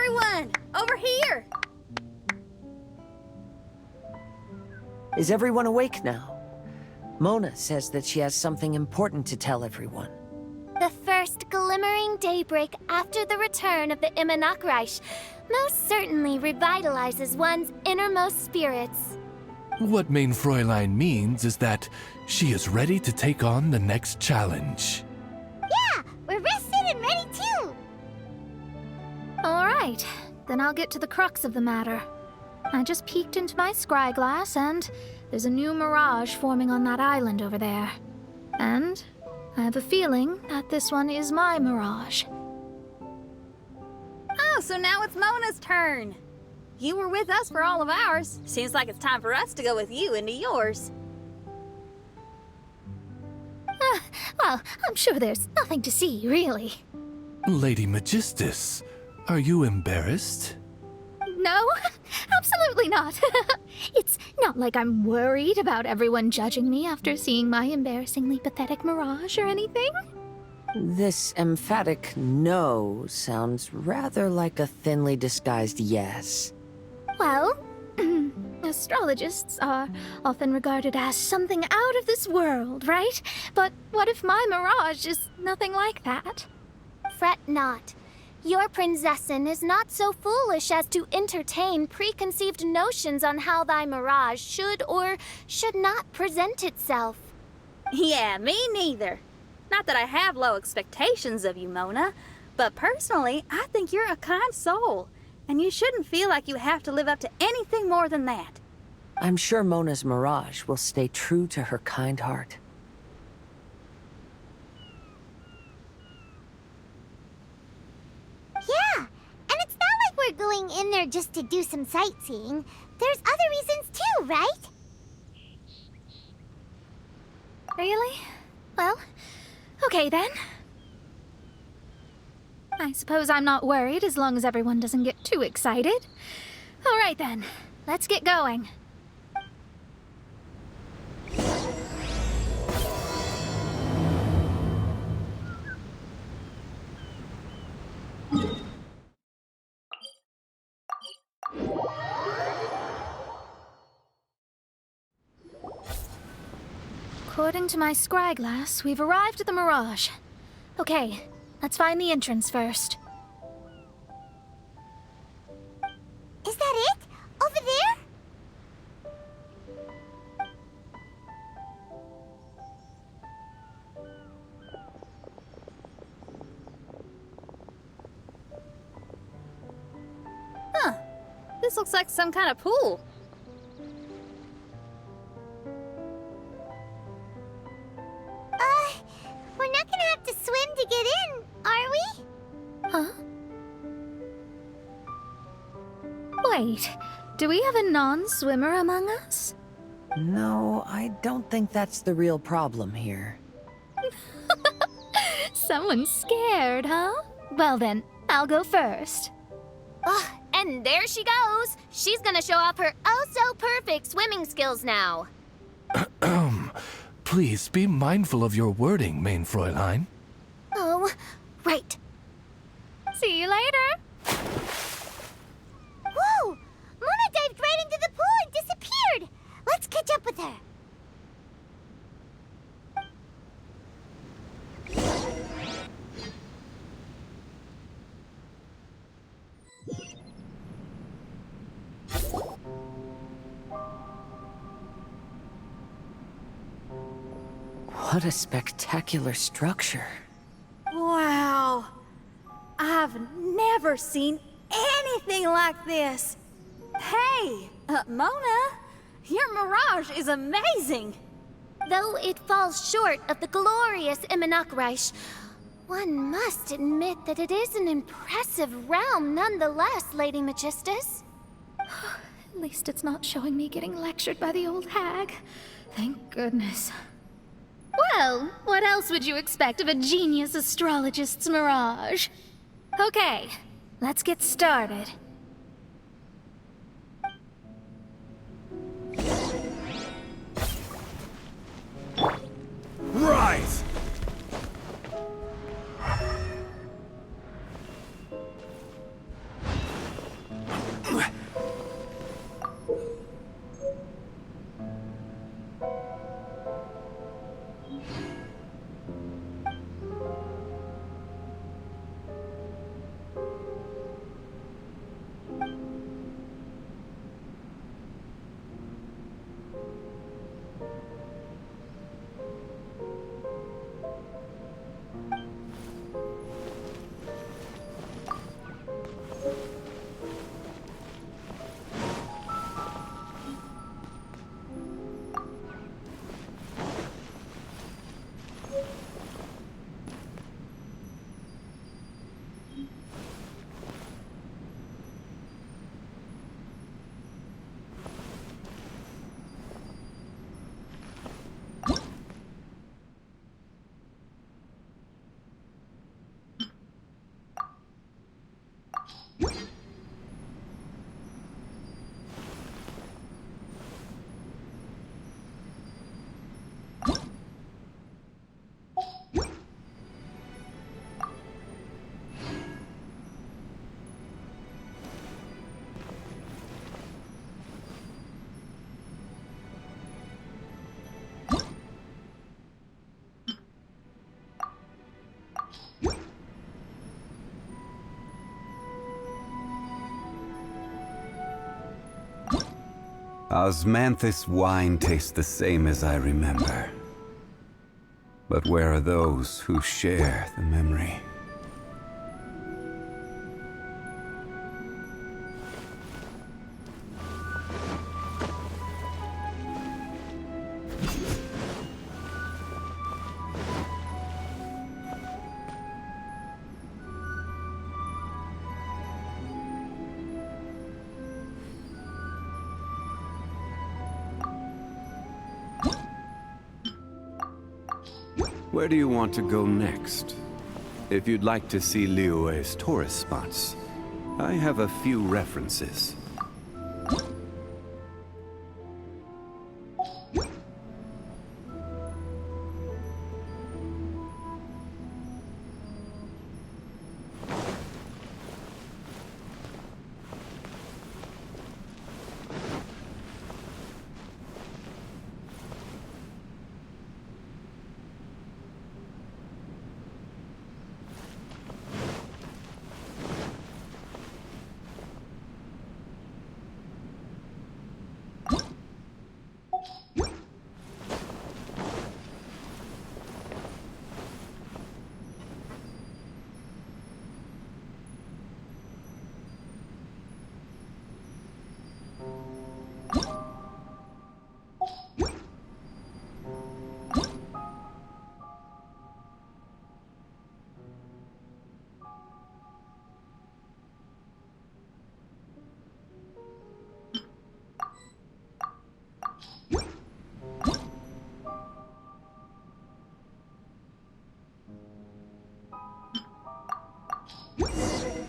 Everyone, over here! Is everyone awake now? Mona says that she has something important to tell everyone. The first glimmering daybreak after the return of the Immunachreich most certainly revitalizes one's innermost spirits. What Main Fräulein means is that she is ready to take on the next challenge. Yeah, we're rested and ready too! Alright, then I'll get to the crux of the matter. I just peeked into my scry glass and there's a new mirage forming on that island over there. And I have a feeling that this one is my mirage. Oh, so now it's Mona's turn. You were with us for all of ours. Seems like it's time for us to go with you into yours. Well, I'm sure there's nothing to see, really. Lady Magistus, are you embarrassed? No, absolutely not. It's not like I'm worried about everyone judging me after seeing my embarrassingly pathetic mirage or anything. This emphatic no sounds rather like a thinly disguised yes. Well, astrologists are often regarded as something out of this world, right? But what if my mirage is nothing like that? Fret not. Your Prinzessin is not so foolish as to entertain preconceived notions on how thy mirage should or should not present itself. Yeah, me neither. Not that I have low expectations of you, Mona, but personally, I think you're a kind soul, and you shouldn't feel like you have to live up to anything more than that. I'm sure Mona's mirage will stay true to her kind heart. Yeah, and it's not like we're going in there just to do some sightseeing. There's other reasons too, right? Really? Well, okay then. I suppose I'm not worried as long as everyone doesn't get too excited. All right then, let's get going. According to my scry glass, we've arrived at the Mirage. Okay, let's find the entrance first. Is that it? Over there? Huh. This looks like some kind of pool. We're not gonna have to swim to get in, are we? Huh? Wait, do we have a non-swimmer among us? No, I don't think that's the real problem here. Someone's scared, huh? Well then, I'll go first. And there she goes. She's gonna show off her oh-so-perfect swimming skills now. Please be mindful of your wording, Main Fräulein. Oh, right. See you later. Whoa! Mona dived right into the pool and disappeared! Let's catch up with her. What a spectacular structure. Wow. I've never seen anything like this. Hey, Mona, your mirage is amazing. Though it falls short of the glorious Immunachreich, one must admit that it is an impressive realm nonetheless, Lady Magistus. At least it's not showing me getting lectured by the old hag. Thank goodness. Well, what else would you expect of a genius astrologist's mirage? Okay, let's get started. Rise! Osmanthus wine tastes the same as I remember. But where are those who share the memory? Where do you want to go next? If you'd like to see Liyue's tourist spots, I have a few references.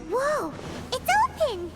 Whoa! It's open!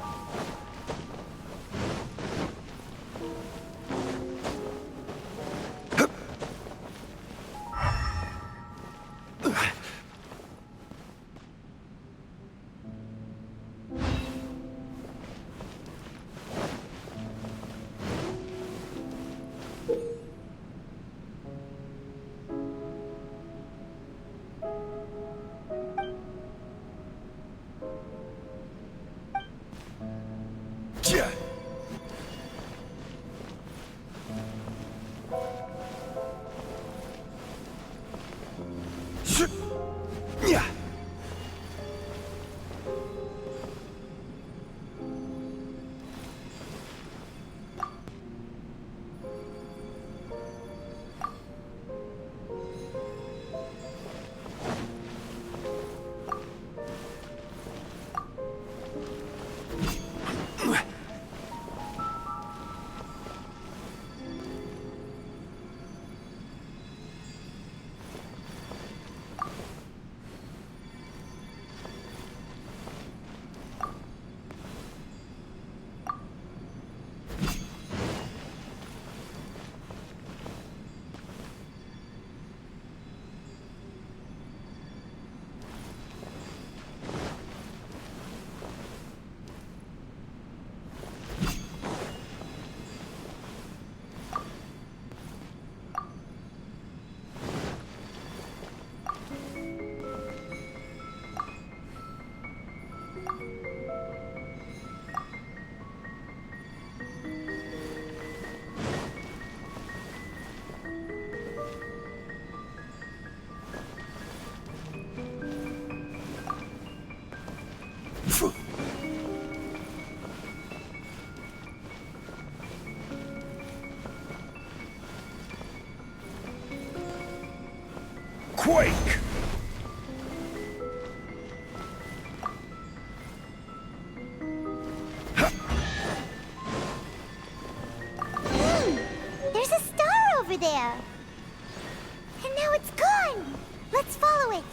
Quake! There's a star over there! And now it's gone! Let's follow it!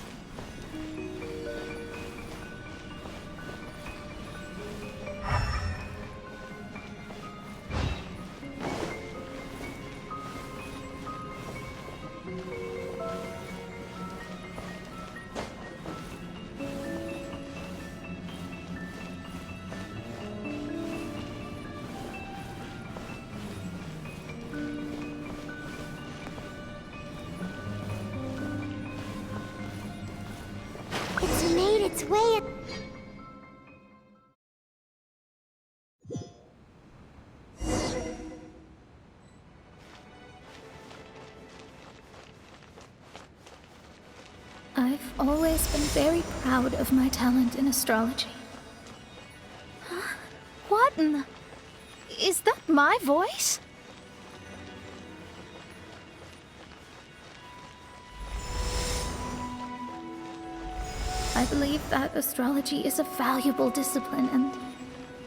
It's made its way. always been very proud of my talent in astrology. What in the... Is that my voice? I believe that astrology is a valuable discipline and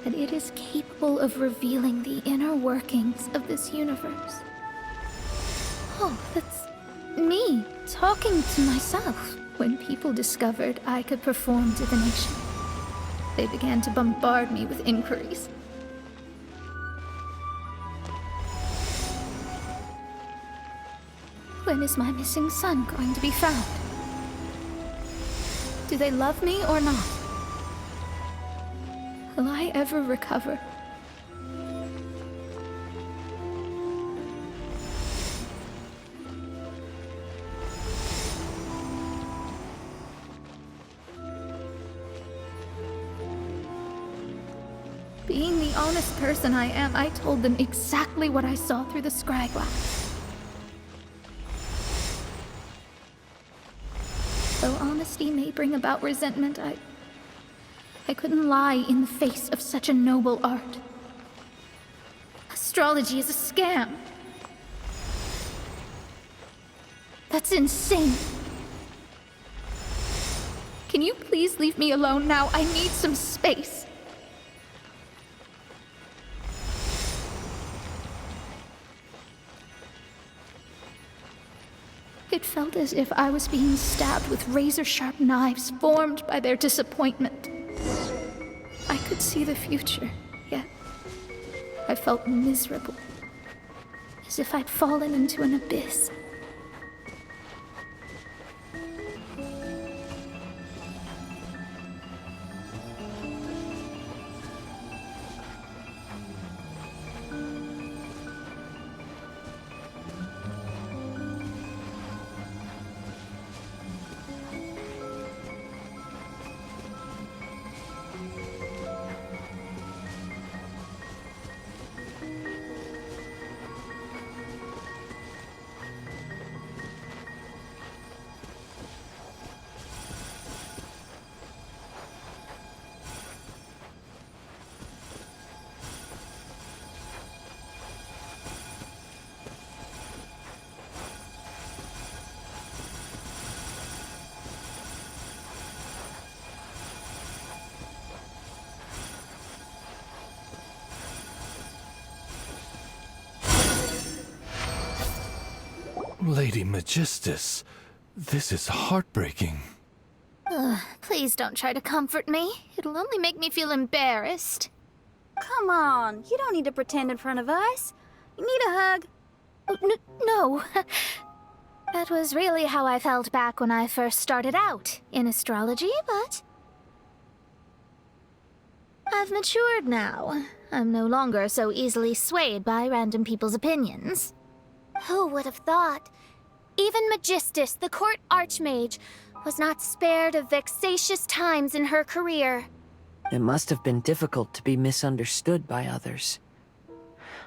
that it is capable of revealing the inner workings of this universe. Oh, that's me talking to myself. When people discovered I could perform divination, they began to bombard me with inquiries. When is my missing son going to be found? Do they love me or not? Will I ever recover? Being the honest person I am, I told them exactly what I saw through the scryglass. Though honesty may bring about resentment, I couldn't lie in the face of such a noble art. Astrology is a scam. That's insane. Can you please leave me alone now? I need some space. It felt as if I was being stabbed with razor-sharp knives formed by their disappointment. I could see the future, yet I felt miserable, as if I'd fallen into an abyss. Lady Magistus, this is heartbreaking. Please don't try to comfort me. It'll only make me feel embarrassed. Come on, you don't need to pretend in front of us. You need a hug. No. That was really how I felt back when I first started out in astrology, but I've matured now. I'm no longer so easily swayed by random people's opinions. Who would have thought? Even Magistus, the court archmage, was not spared of vexatious times in her career. It must have been difficult to be misunderstood by others.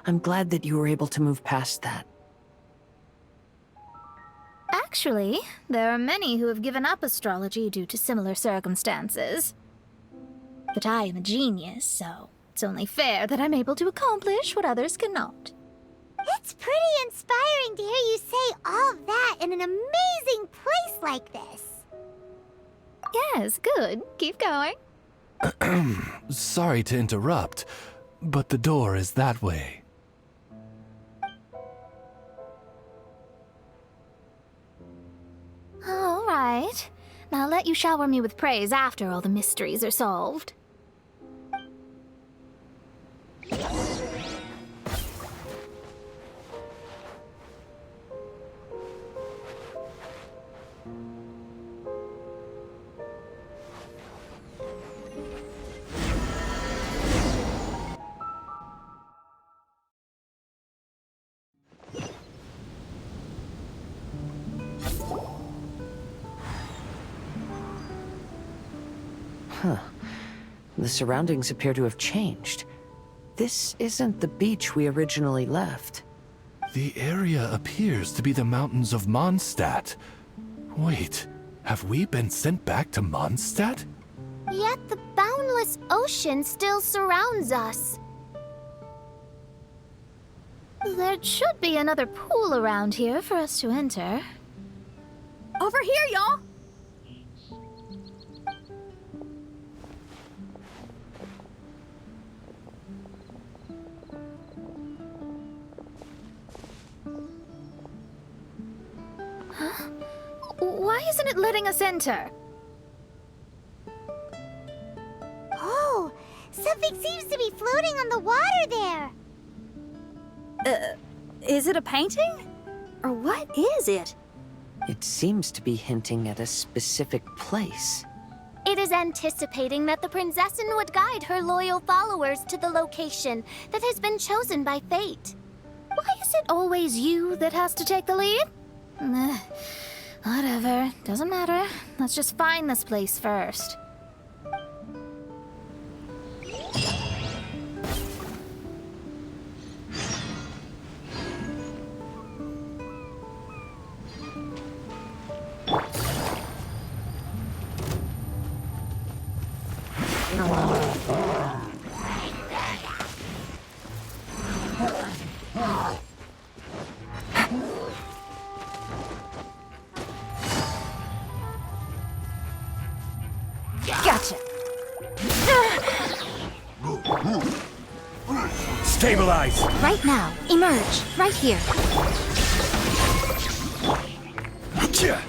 I'm glad that you were able to move past that. Actually, there are many who have given up astrology due to similar circumstances. But I am a genius, so it's only fair that I'm able to accomplish what others cannot. It's pretty inspiring to hear you say all that in an amazing place like this. Yes, good. Keep going. Sorry to interrupt, but the door is that way. All right. Now I'll let you shower me with praise after all the mysteries are solved. The surroundings appear to have changed. This isn't the beach we originally left. The area appears to be the mountains of Mondstadt. Wait, Have we been sent back to Mondstadt? Yet the boundless ocean still surrounds us. There should be another pool around here for us to enter. Over here, y'all! Why isn't it letting us enter? Oh, something seems to be floating on the water there. Is it a painting? Or what is it? It seems to be hinting at a specific place. It is anticipating that the Princessin would guide her loyal followers to the location that has been chosen by fate. Why is it always you that has to take the lead? Whatever, doesn't matter. Let's just find this place first. Gotcha. Stabilize! Right now, emerge. Right here. Gotcha.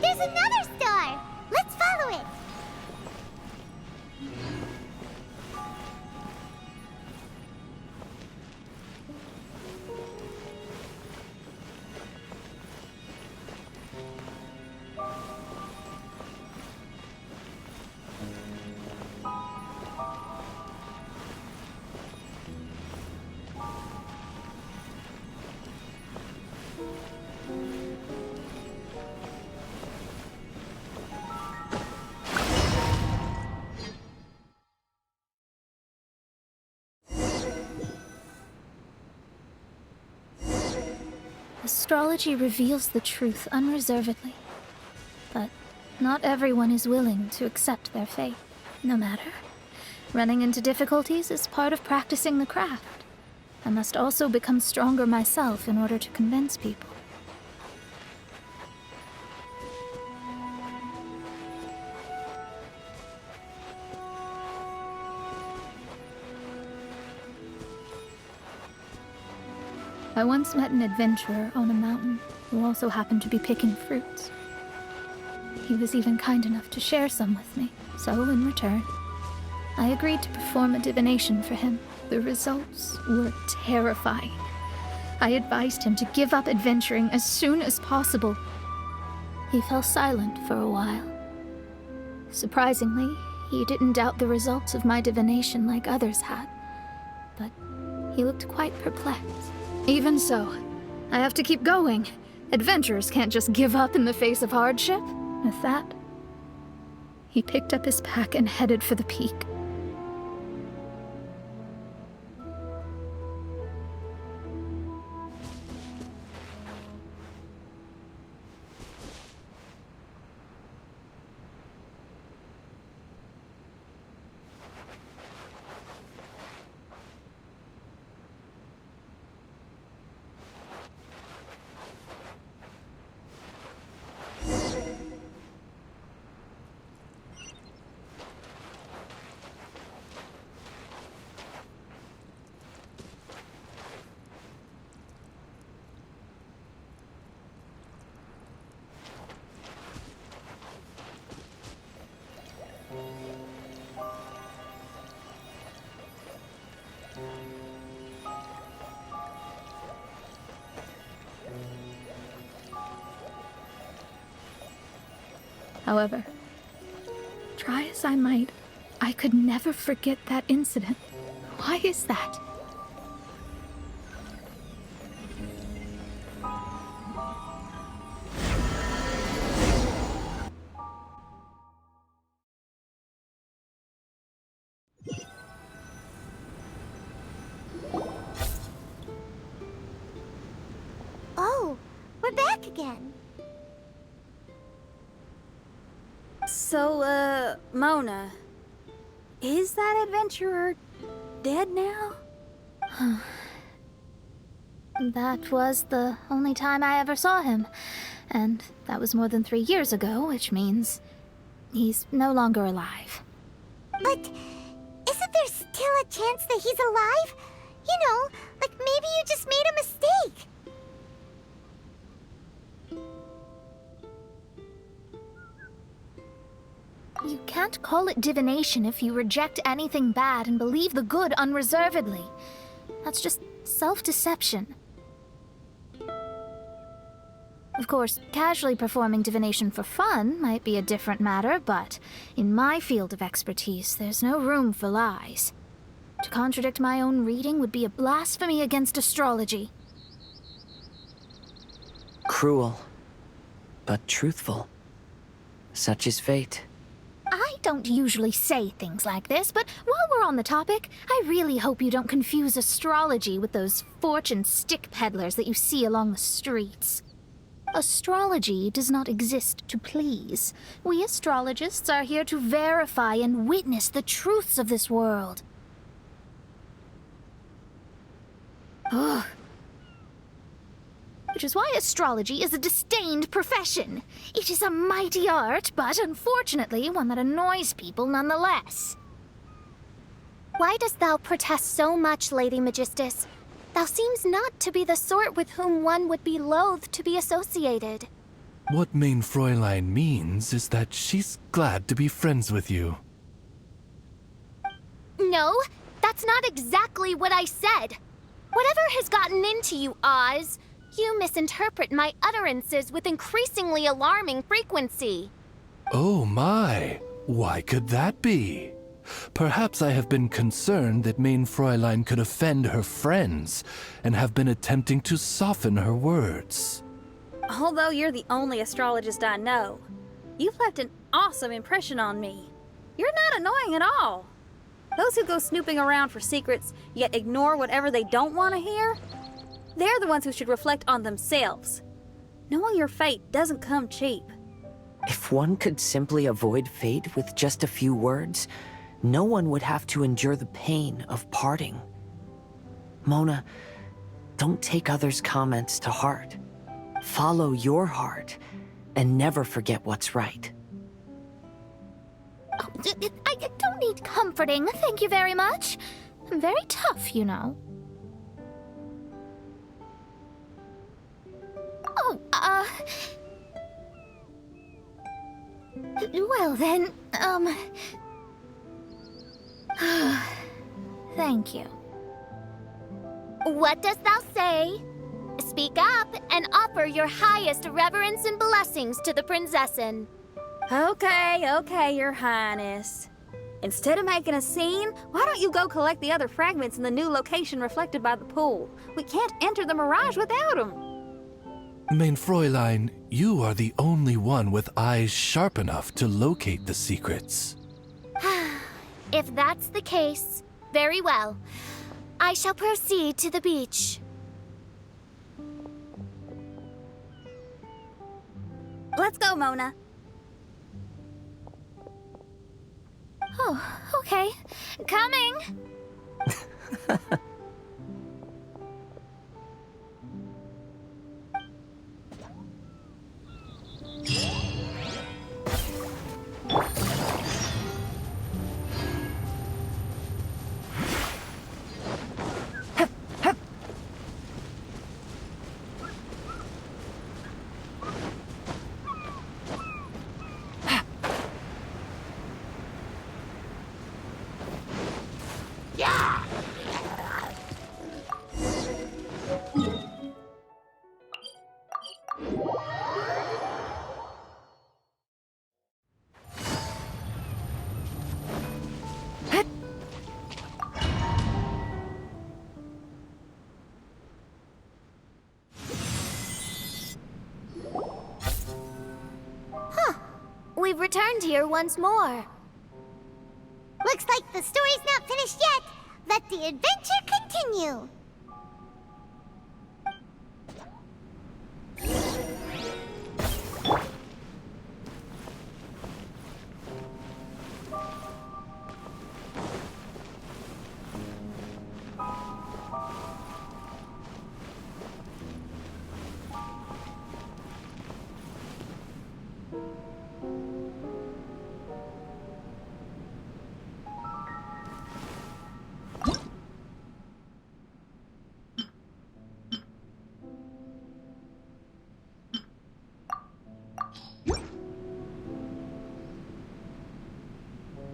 There's another star! Let's follow it! Astrology reveals the truth unreservedly. But not everyone is willing to accept their fate, no matter. Running into difficulties is part of practicing the craft. I must also become stronger myself in order to convince people. I once met an adventurer on a mountain who also happened to be picking fruits. He was even kind enough to share some with me, so in return, I agreed to perform a divination for him. The results were terrifying. I advised him to give up adventuring as soon as possible. He fell silent for a while. Surprisingly, he didn't doubt the results of my divination like others had, but he looked quite perplexed. Even so, I have to keep going. Adventurers can't just give up in the face of hardship. With that, he picked up his pack and headed for the peak. However, try as I might, I could never forget that incident. Why is that? Oh, we're back again. So, Mona, is that adventurer dead now? That was the only time I ever saw him, and that was more than 3 years ago, which means he's no longer alive. But isn't there still a chance that he's alive? You know, like maybe you just made a mistake. You can't call it divination if you reject anything bad and believe the good unreservedly. That's just self-deception. Of course, casually performing divination for fun might be a different matter, but in my field of expertise, there's no room for lies. To contradict my own reading would be a blasphemy against astrology. Cruel, but truthful. Such is fate. I don't usually say things like this, but while we're on the topic, I really hope you don't confuse astrology with those fortune stick peddlers that you see along the streets. Astrology does not exist to please. We astrologists are here to verify and witness the truths of this world. Ugh. Which is why astrology is a disdained profession. It is a mighty art, but unfortunately one that annoys people nonetheless. Why dost thou protest so much, Lady Magistus? Thou seems not to be the sort with whom one would be loath to be associated. What Main Fräulein means is that she's glad to be friends with you. No, that's not exactly what I said. Whatever has gotten into you, Oz, you misinterpret my utterances with increasingly alarming frequency. Oh my, why could that be? Perhaps I have been concerned that Main Fräulein could offend her friends, and have been attempting to soften her words. Although you're the only astrologist I know, you've left an awesome impression on me. You're not annoying at all. Those who go snooping around for secrets, yet ignore whatever they don't want to hear, they're the ones who should reflect on themselves. Knowing your fate doesn't come cheap. If one could simply avoid fate with just a few words, no one would have to endure the pain of parting. Mona, don't take others' comments to heart. Follow your heart, and never forget what's right. Oh, I don't need comforting, thank you very much. I'm very tough, you know. Oh, well then, thank you. What dost thou say? Speak up and offer your highest reverence and blessings to the Prinzessin. Okay, Your Highness. Instead of making a scene, why don't you go collect the other fragments in the new location reflected by the pool? We can't enter the Mirage without them. Mein Fräulein, you are the only one with eyes sharp enough to locate the secrets. If that's the case, very well. I shall proceed to the beach. Let's go, Mona. Oh, okay. Coming! We've returned here once more. Looks like the story's not finished yet. Let the adventure continue.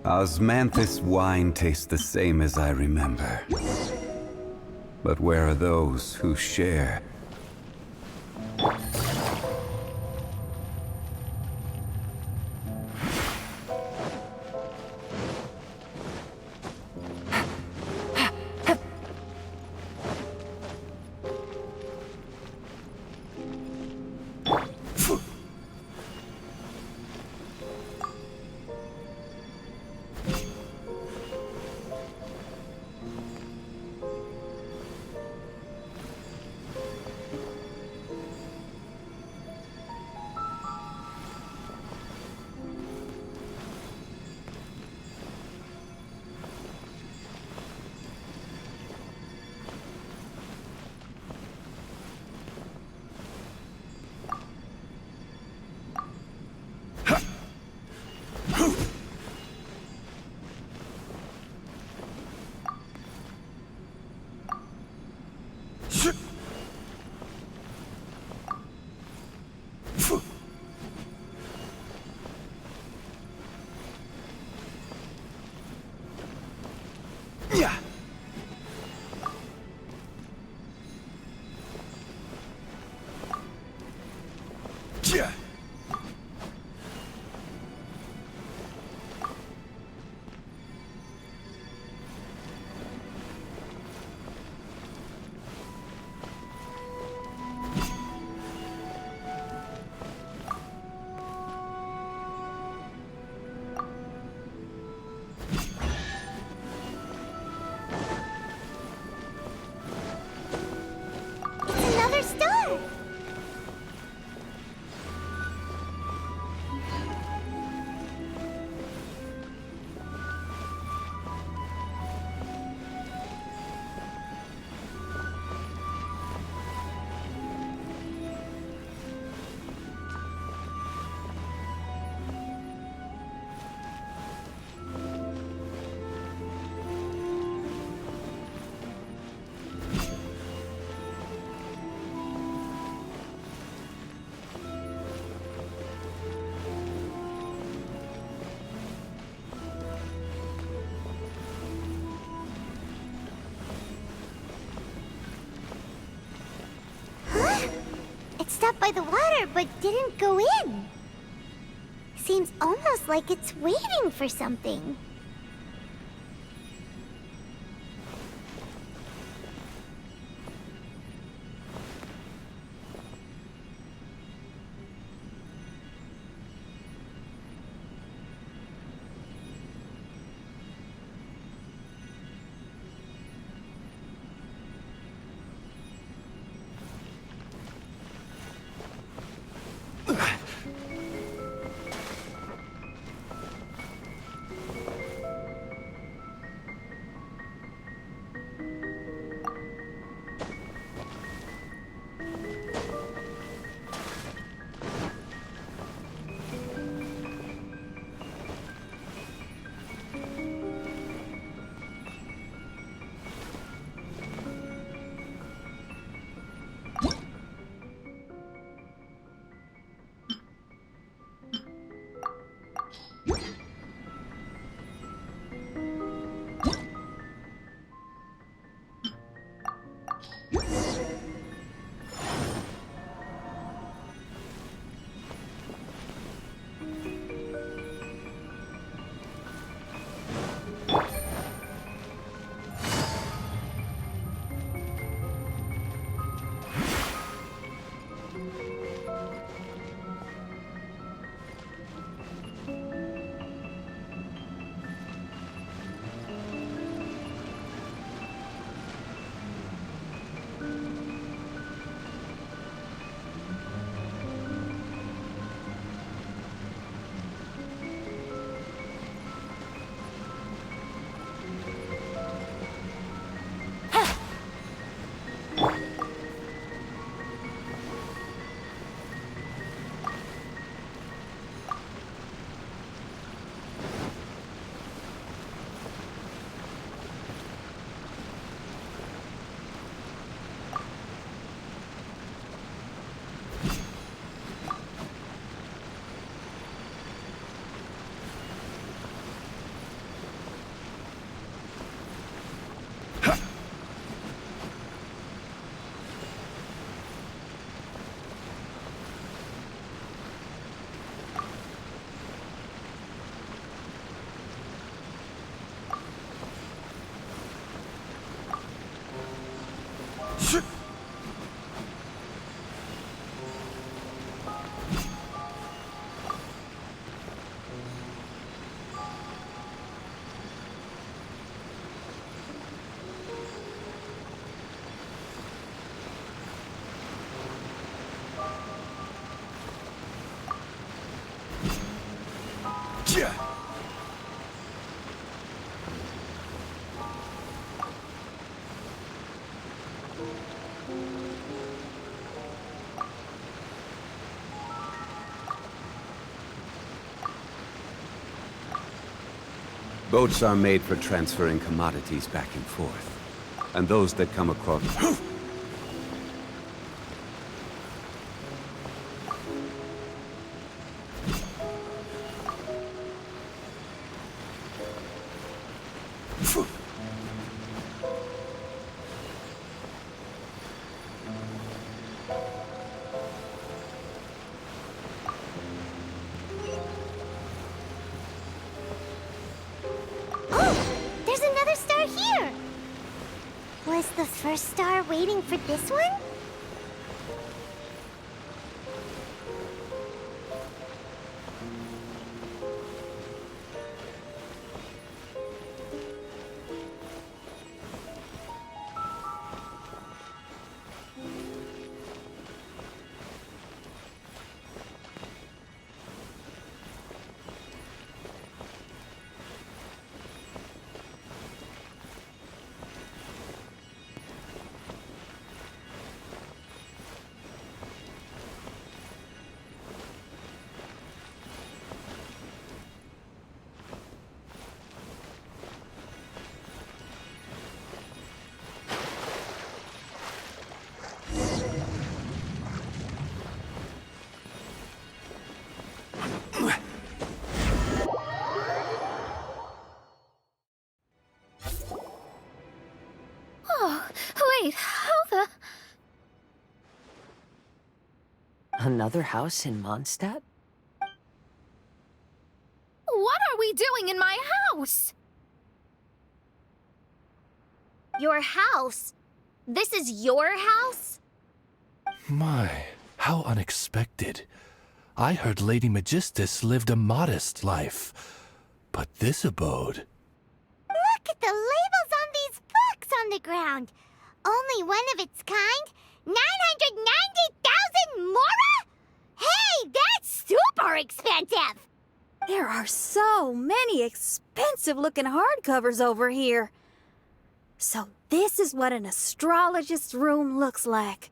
Osmanthus wine tastes the same as I remember. But where are those who share? by the water but didn't go in. Seems almost like it's waiting for something. Boats are made for transferring commodities back and forth. And those that come across... Oh, there's another star here! Was the first star waiting for this one? Oh, wait, how the... another house in Mondstadt? What are we doing in my house? Your house? This is your house? My, how unexpected. I heard Lady Magistus lived a modest life, but this abode... Look at the labels on these books on the ground. Only one of its kind? 990,000 mora? Hey, that's super expensive! There are so many expensive-looking hardcovers over here. So this is what an astrologist's room looks like.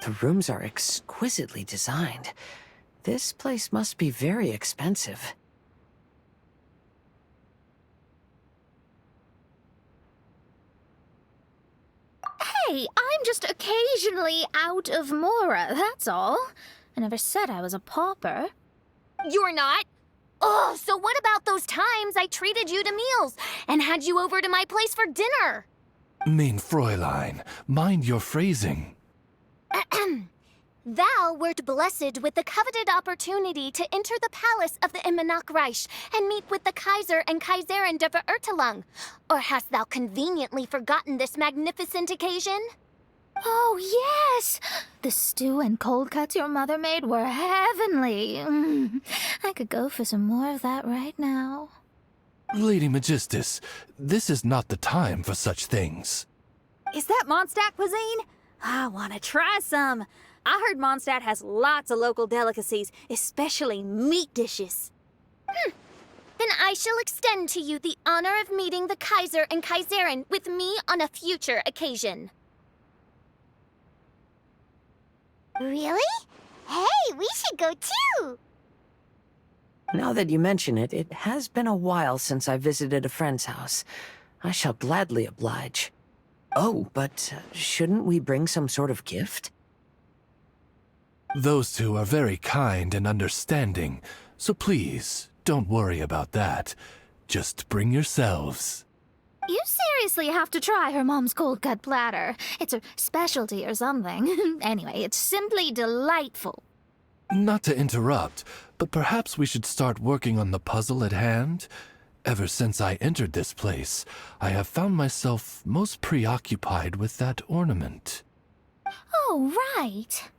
The rooms are exquisitely designed. This place must be very expensive. Hey, I'm just occasionally out of mora, that's all. I never said I was a pauper. You're not? Oh, so what about those times I treated you to meals and had you over to my place for dinner? Mein Fräulein, mind your phrasing. Thou wert blessed with the coveted opportunity to enter the palace of the Immenach Reich and meet with the Kaiser and Kaiserin der Verurteilung. Or hast thou conveniently forgotten this magnificent occasion? Oh, yes! The stew and cold cuts your mother made were heavenly. I could go for some more of that right now. Lady Magistus, this is not the time for such things. Is that Mondstadt cuisine? I want to try some. I heard Mondstadt has lots of local delicacies, especially meat dishes. Then I shall extend to you the honor of meeting the Kaiser and Kaiserin with me on a future occasion. Really? Hey, we should go too! Now that you mention it, it has been a while since I visited a friend's house. I shall gladly oblige. Oh, but shouldn't we bring some sort of gift? Those two are very kind and understanding, so please, don't worry about that. Just bring yourselves. You seriously have to try her mom's cold cut platter. It's a specialty or something. Anyway, it's simply delightful. Not to interrupt, but perhaps we should start working on the puzzle at hand? Ever since I entered this place, I have found myself most preoccupied with that ornament. Oh, right.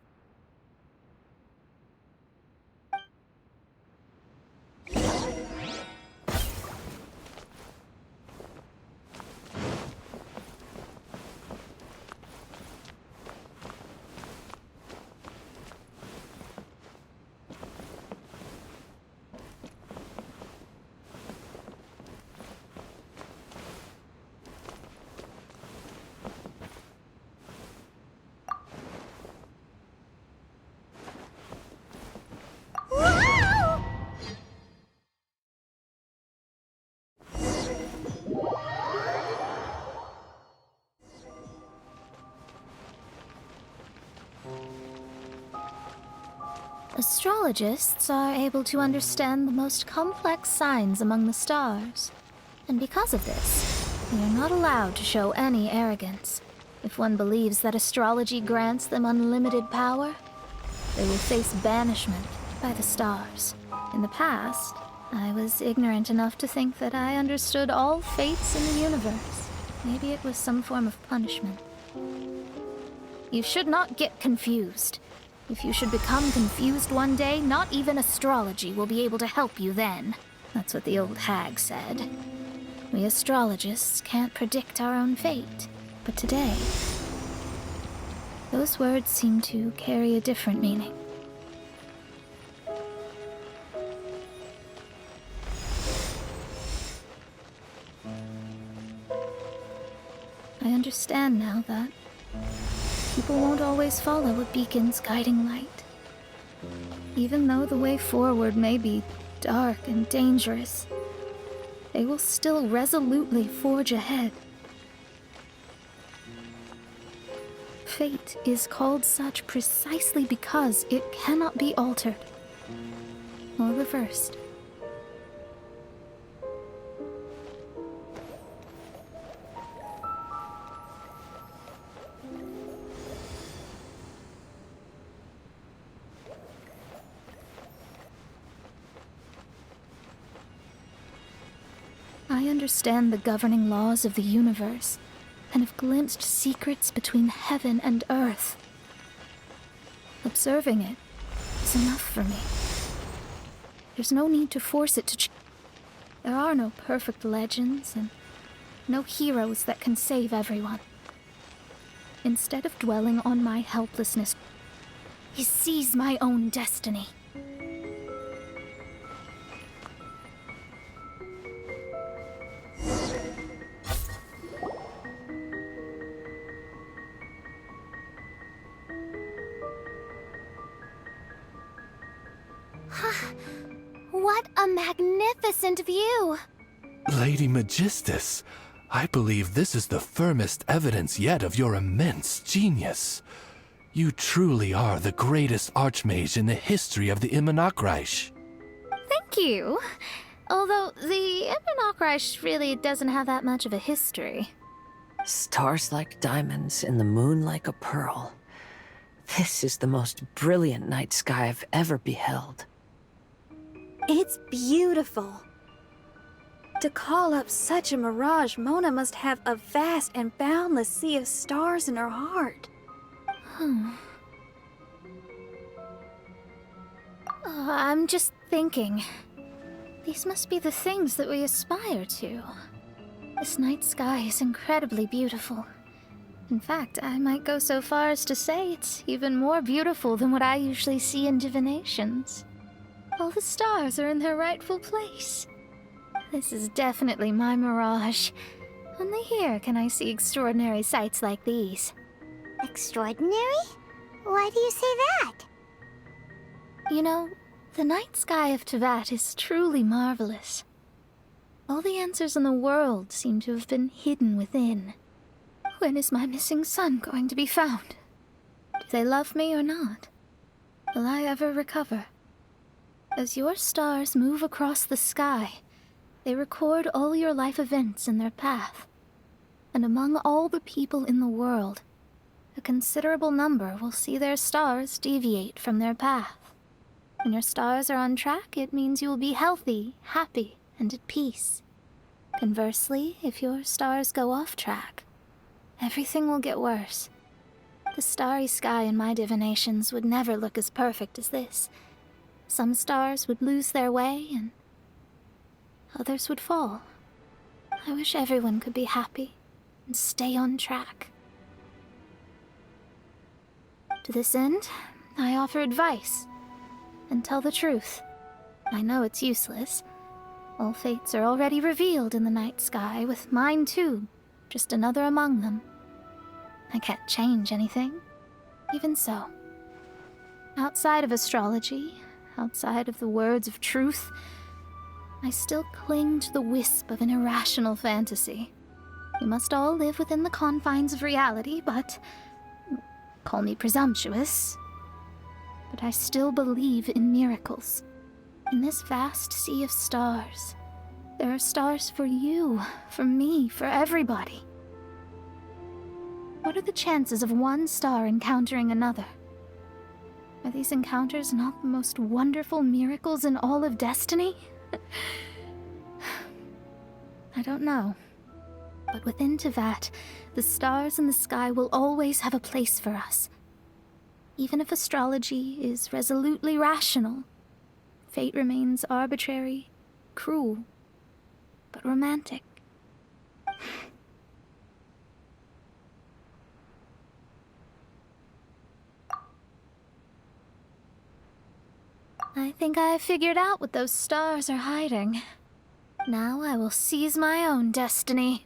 Astrologists are able to understand the most complex signs among the stars. And because of this, they are not allowed to show any arrogance. If one believes that astrology grants them unlimited power, they will face banishment by the stars. In the past, I was ignorant enough to think that I understood all fates in the universe. Maybe it was some form of punishment. You should not get confused. If you should become confused one day, not even astrology will be able to help you then. That's what the old hag said. We astrologists can't predict our own fate. But today, those words seem to carry a different meaning. I understand now that people won't always follow a beacon's guiding light. Even though the way forward may be dark and dangerous, they will still resolutely forge ahead. Fate is called such precisely because it cannot be altered or reversed. I understand the governing laws of the universe, and have glimpsed secrets between heaven and earth. Observing it is enough for me. There's no need to force it to There are no perfect legends, and no heroes that can save everyone. Instead of dwelling on my helplessness, I seize my own destiny. What a magnificent view! Lady Magistus, I believe this is the firmest evidence yet of your immense genius. You truly are the greatest archmage in the history of the Immonakreich. Thank you. Although the Immonakreich really doesn't have that much of a history. Stars like diamonds and the moon like a pearl. This is the most brilliant night sky I've ever beheld. It's beautiful. To call up such a mirage, Mona must have a vast and boundless sea of stars in her heart. I'm just thinking. These must be the things that we aspire to. This night sky is incredibly beautiful. In fact, I might go so far as to say it's even more beautiful than what I usually see in divinations. All the stars are in their rightful place. This is definitely my mirage. Only here can I see extraordinary sights like these. Extraordinary? Why do you say that? You know, the night sky of Tevat is truly marvelous. All the answers in the world seem to have been hidden within. When is my missing son going to be found? Do they love me or not? Will I ever recover? As your stars move across the sky, they record all your life events in their path. And among all the people in the world, a considerable number will see their stars deviate from their path. When your stars are on track, it means you will be healthy, happy, and at peace. Conversely, if your stars go off track, everything will get worse. The starry sky in my divinations would never look as perfect as this. Some stars would lose their way, and others would fall. I wish everyone could be happy and stay on track. To this end, I offer advice and tell the truth. I know it's useless. All fates are already revealed in the night sky, with mine too, just another among them. I can't change anything. Even so, outside of astrology, outside of the words of truth, I still cling to the wisp of an irrational fantasy. We must all live within the confines of reality, but call me presumptuous. But I still believe in miracles. In this vast sea of stars, there are stars for you, for me, for everybody. What are the chances of one star encountering another? Are these encounters not the most wonderful miracles in all of destiny? I don't know. But within Tevat, the stars in the sky will always have a place for us. Even if astrology is resolutely rational, fate remains arbitrary, cruel, but romantic. I think I have figured out what those stars are hiding. Now I will seize my own destiny.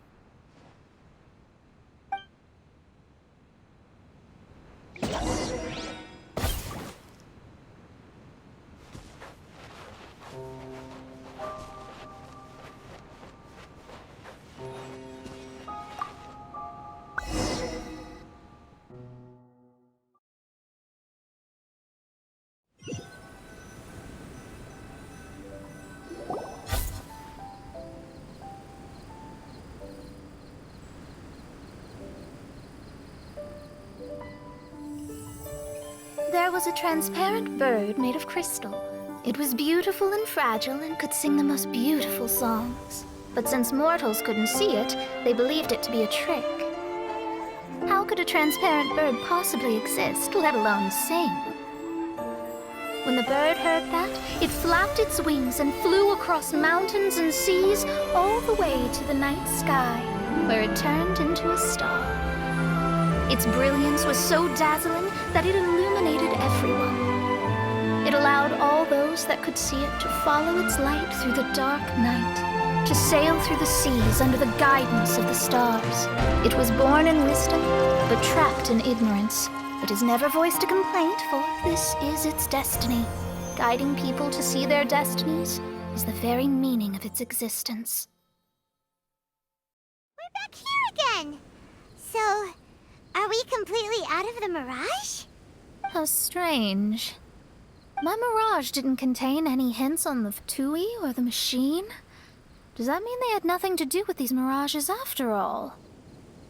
There was a transparent bird made of crystal. It was beautiful and fragile and could sing the most beautiful songs. But since mortals couldn't see it, they believed it to be a trick. How could a transparent bird possibly exist, let alone sing? When the bird heard that, it flapped its wings and flew across mountains and seas all the way to the night sky, where it turned into a star. Its brilliance was so dazzling that it illuminated everyone. It allowed all those that could see it to follow its light through the dark night, to sail through the seas under the guidance of the stars. It was born in wisdom, but trapped in ignorance. It has never voiced a complaint, for this is its destiny. Guiding people to see their destinies is the very meaning of its existence. We're back here again! So, are we completely out of the mirage? How strange. My mirage didn't contain any hints on the Fatui or the machine. Does that mean they had nothing to do with these mirages after all?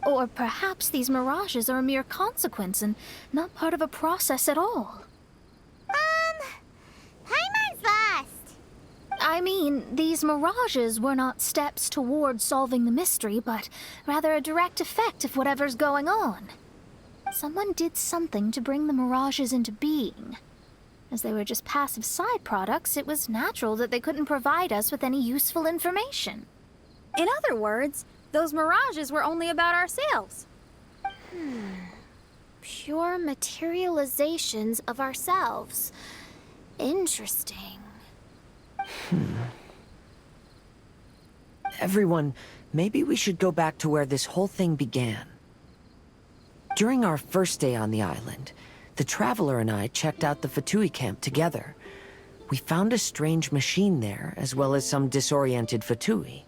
Or perhaps these mirages are a mere consequence and not part of a process at all? Paimon's lost. I mean, these mirages were not steps toward solving the mystery, but rather a direct effect of whatever's going on. Someone did something to bring the mirages into being. As they were just passive side products, it was natural that they couldn't provide us with any useful information. In other words, those mirages were only about ourselves. Pure materializations of ourselves. Interesting. Everyone, maybe we should go back to where this whole thing began. During our first day on the island, the Traveler and I checked out the Fatui camp together. We found a strange machine there, as well as some disoriented Fatui.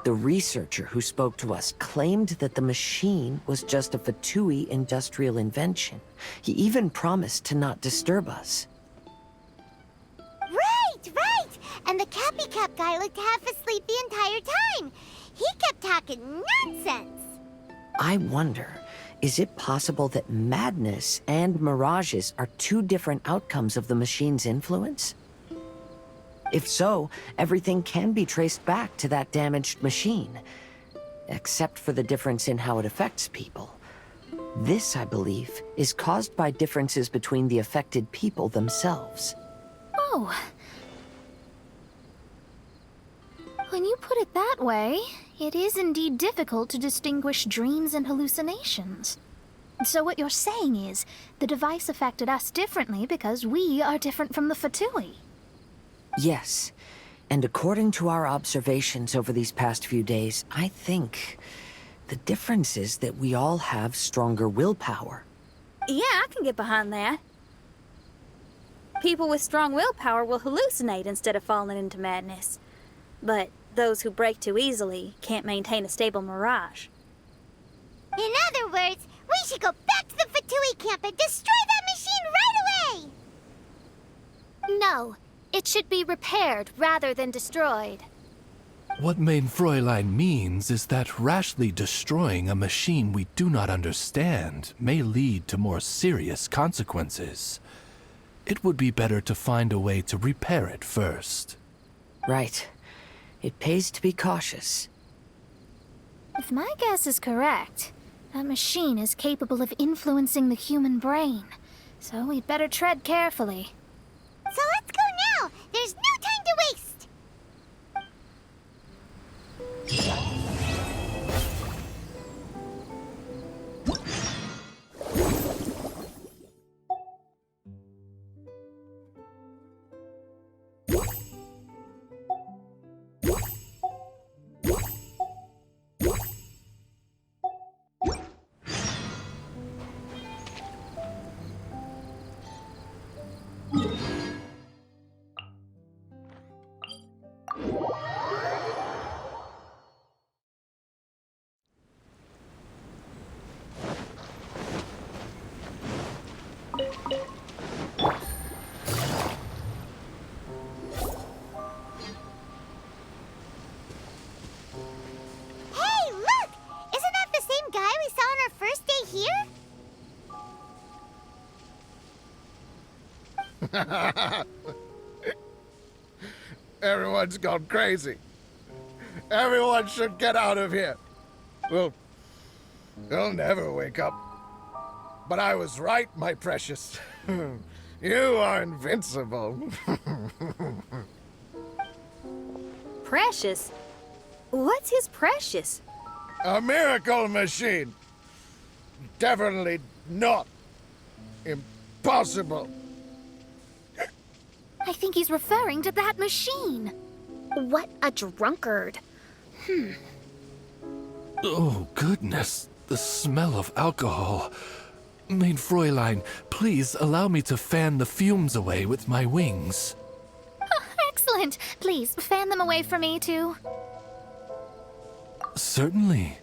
The researcher who spoke to us claimed that the machine was just a Fatui industrial invention. He even promised to not disturb us. Right! And the Cappy Cap guy looked half asleep the entire time. He kept talking nonsense. I wonder, is it possible that madness and mirages are two different outcomes of the machine's influence? If so, everything can be traced back to that damaged machine, except for the difference in how it affects people. This, I believe, is caused by differences between the affected people themselves. Oh. When you put it that way, it is indeed difficult to distinguish dreams and hallucinations. So what you're saying is, the device affected us differently because we are different from the Fatui. Yes, and according to our observations over these past few days, I think the difference is that we all have stronger willpower. Yeah, I can get behind that. People with strong willpower will hallucinate instead of falling into madness. But those who break too easily can't maintain a stable mirage. In other words, we should go back to the Fatui camp and destroy that machine right away! No, it should be repaired rather than destroyed. What Main Fräulein means is that rashly destroying a machine we do not understand may lead to more serious consequences. It would be better to find a way to repair it first. Right. It pays to be cautious. If my guess is correct, that machine is capable of influencing the human brain. So we'd better tread carefully. So let's go now! There's no time to waste! Hey, look! Isn't that the same guy we saw on our first day here? Everyone's gone crazy. Everyone should get out of here. We'll never wake up. But I was right, my precious. You are invincible. Precious? What's his precious? A miracle machine. Definitely not impossible. I think he's referring to that machine. What a drunkard. Oh, goodness. The smell of alcohol. Maid Fräulein, please allow me to fan the fumes away with my wings. Excellent. Please, fan them away from me, too. Certainly.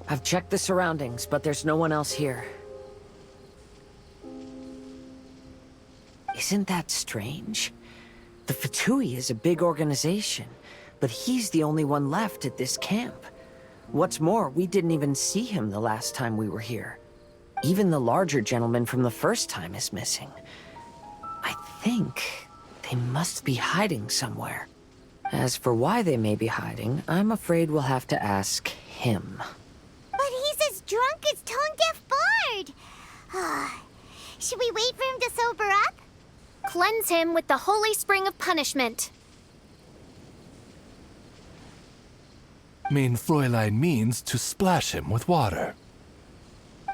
I've checked the surroundings, but there's no one else here. Isn't that strange? The Fatui is a big organization, but he's the only one left at this camp. What's more, we didn't even see him the last time we were here. Even the larger gentleman from the first time is missing. I think they must be hiding somewhere. As for why they may be hiding, I'm afraid we'll have to ask him. But he's as drunk as tone-deaf Bard. Should we wait for him to sober up? Cleanse him with the holy spring of punishment. Maid Fräulein means to splash him with water.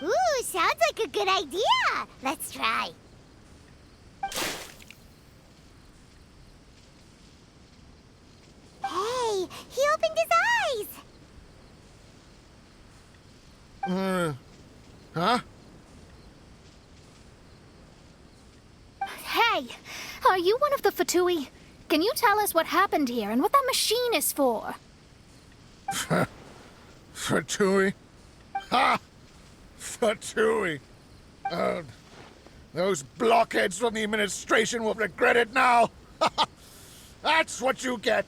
Ooh, sounds like a good idea. Let's try. Hey, he opened his eyes. Huh? Hey, are you one of the Fatui? Can you tell us what happened here and what that machine is for? Fatui? Ha! Fatui. Those blockheads from the administration will regret it now. That's what you get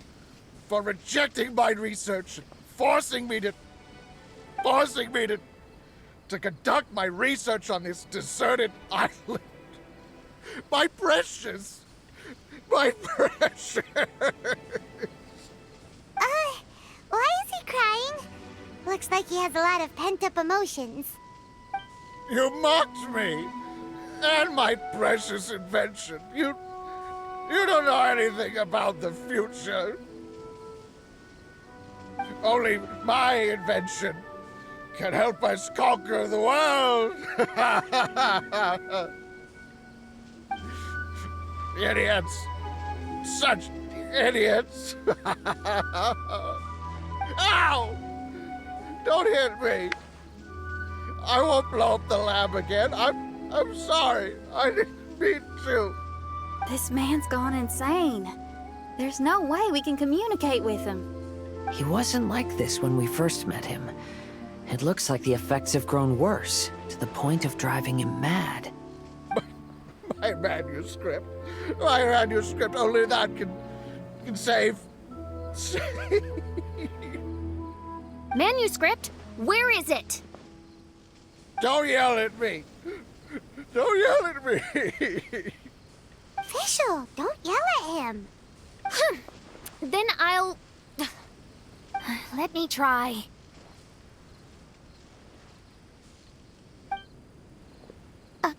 for rejecting my research and forcing me to conduct my research on this deserted island. My precious. My precious. Why is he crying? Looks like he has a lot of pent-up emotions. You mocked me and my precious invention. You don't know anything about the future. Only my invention can help us conquer the world. Idiots. Such idiots. Ow! Don't hit me. I won't blow up the lab again. I'm sorry. I didn't mean to. This man's gone insane. There's no way we can communicate with him. He wasn't like this when we first met him. It looks like the effects have grown worse, to the point of driving him mad. My manuscript. My manuscript. Only that can save. Manuscript? Where is it? Don't yell at me. Don't yell at me. Official, don't yell at him. Then I'll... Let me try.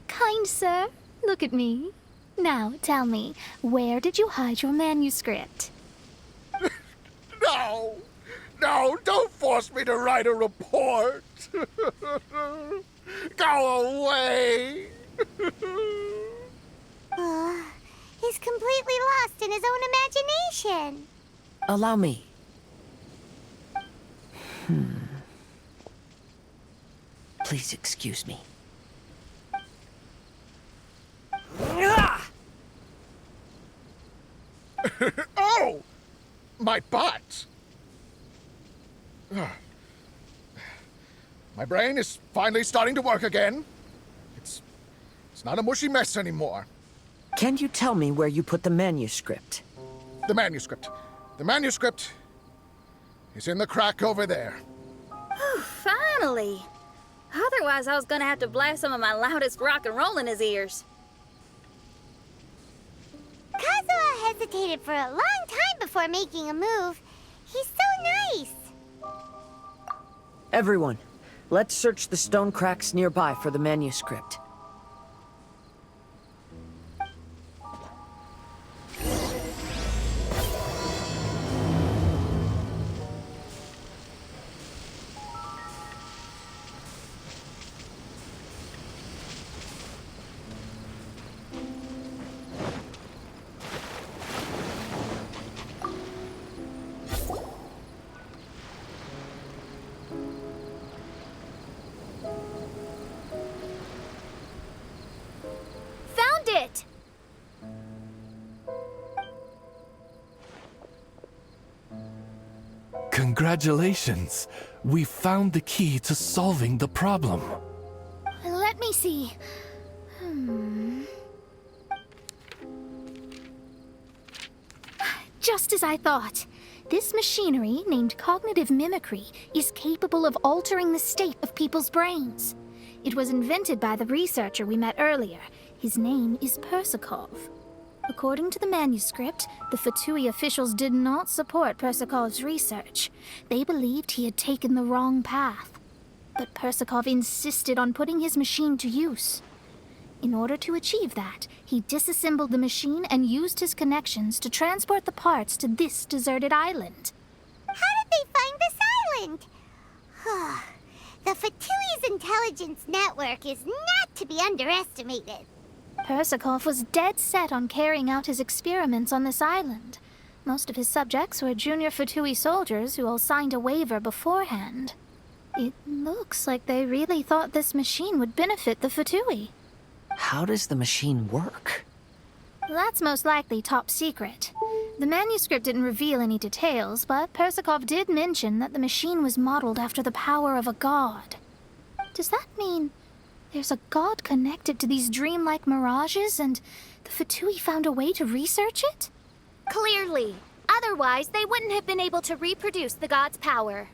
Kind sir, look at me. Now, tell me, where did you hide your manuscript? No. No, don't force me to write a report. Go away. He's completely lost in his own imagination. Allow me. Please excuse me. Oh! My butt! My brain is finally starting to work again. It's not a mushy mess anymore. Can you tell me where you put the manuscript? The manuscript. The manuscript is in the crack over there. Finally! Otherwise, I was gonna have to blast some of my loudest rock and roll in his ears. Cousin! hesitated for a long time before making a move. He's so nice. Everyone, let's search the stone cracks nearby for the manuscript. Found it! Congratulations! We found the key to solving the problem. Let me see. Just as I thought. This machinery, named cognitive mimicry, is capable of altering the state of people's brains. It was invented by the researcher we met earlier. His name is Persakov. According to the manuscript, the Fatui officials did not support Persakov's research. They believed he had taken the wrong path. But Persakov insisted on putting his machine to use. In order to achieve that, he disassembled the machine and used his connections to transport the parts to this deserted island. How did they find this island? The Fatui's intelligence network is not to be underestimated. Persakov was dead set on carrying out his experiments on this island. Most of his subjects were junior Fatui soldiers who all signed a waiver beforehand. It looks like they really thought this machine would benefit the Fatui. How does the machine work? That's most likely top secret. The manuscript didn't reveal any details, but Persakov did mention that the machine was modeled after the power of a god. Does that mean there's a god connected to these dreamlike mirages, and the Fatui found a way to research it? Clearly. Otherwise, they wouldn't have been able to reproduce the god's power.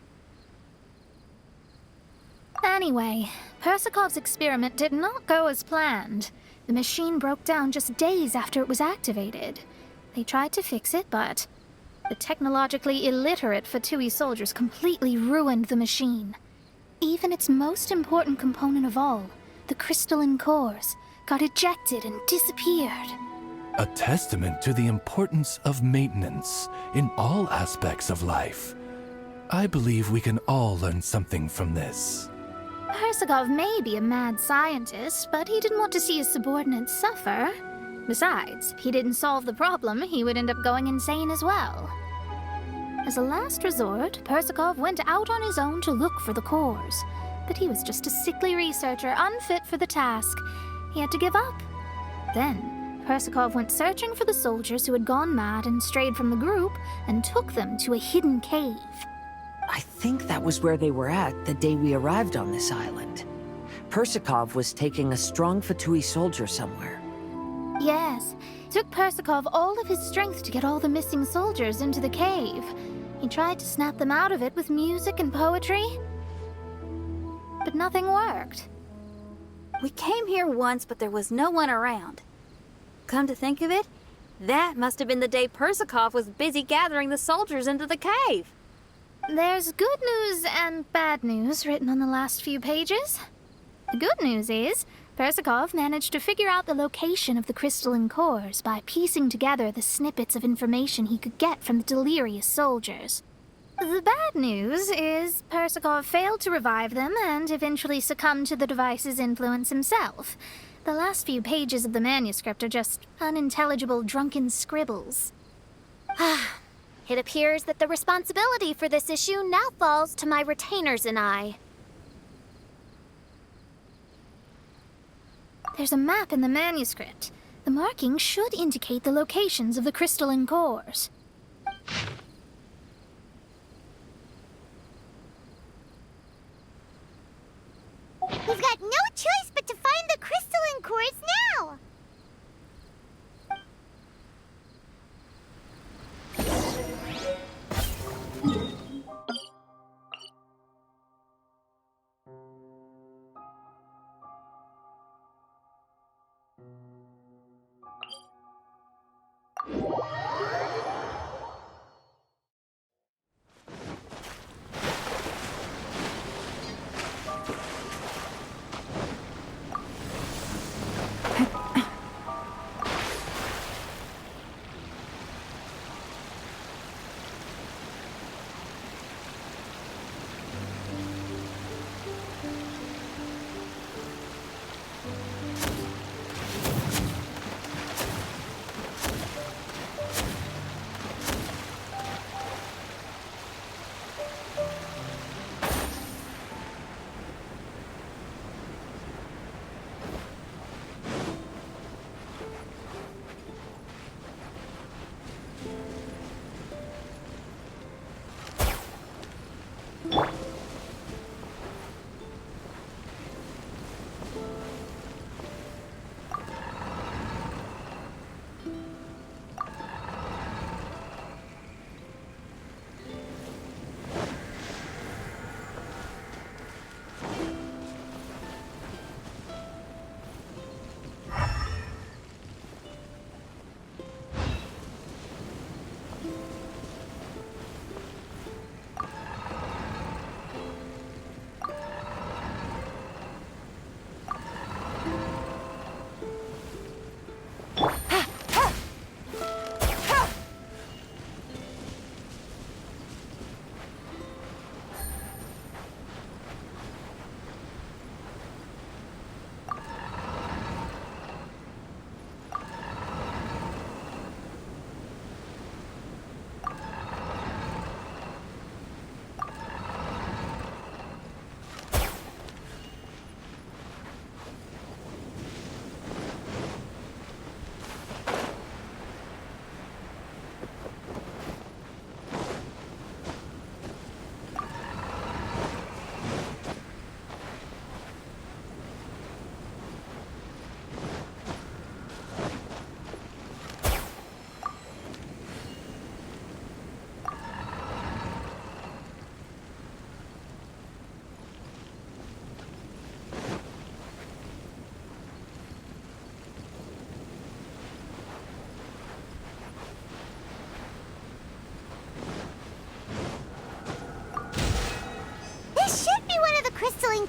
Anyway, Persakov's experiment did not go as planned. The machine broke down just days after it was activated. They tried to fix it, but the technologically illiterate Fatui soldiers completely ruined the machine. Even its most important component of all, the crystalline cores, got ejected and disappeared. A testament to the importance of maintenance in all aspects of life. I believe we can all learn something from this. Persakov may be a mad scientist, but he didn't want to see his subordinates suffer. Besides, if he didn't solve the problem, he would end up going insane as well. As a last resort, Persakov went out on his own to look for the cores. But he was just a sickly researcher, unfit for the task. He had to give up. Then, Persakov went searching for the soldiers who had gone mad and strayed from the group, and took them to a hidden cave. I think that was where they were at the day we arrived on this island. Persakov was taking a strong Fatui soldier somewhere. Yes, it took Persakov all of his strength to get all the missing soldiers into the cave. He tried to snap them out of it with music and poetry, but nothing worked. We came here once, but there was no one around. Come to think of it, that must have been the day Persakov was busy gathering the soldiers into the cave. There's good news and bad news written on the last few pages. The good news is, Persakov managed to figure out the location of the crystalline cores by piecing together the snippets of information he could get from the delirious soldiers. The bad news is Persakov failed to revive them and eventually succumbed to the device's influence himself. The last few pages of the manuscript are just unintelligible drunken scribbles. It appears that the responsibility for this issue now falls to my retainers and I. There's a map in the manuscript. The markings should indicate the locations of the crystalline cores. We've got no choice but to find the crystalline cores now!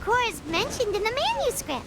cores mentioned in the manuscript.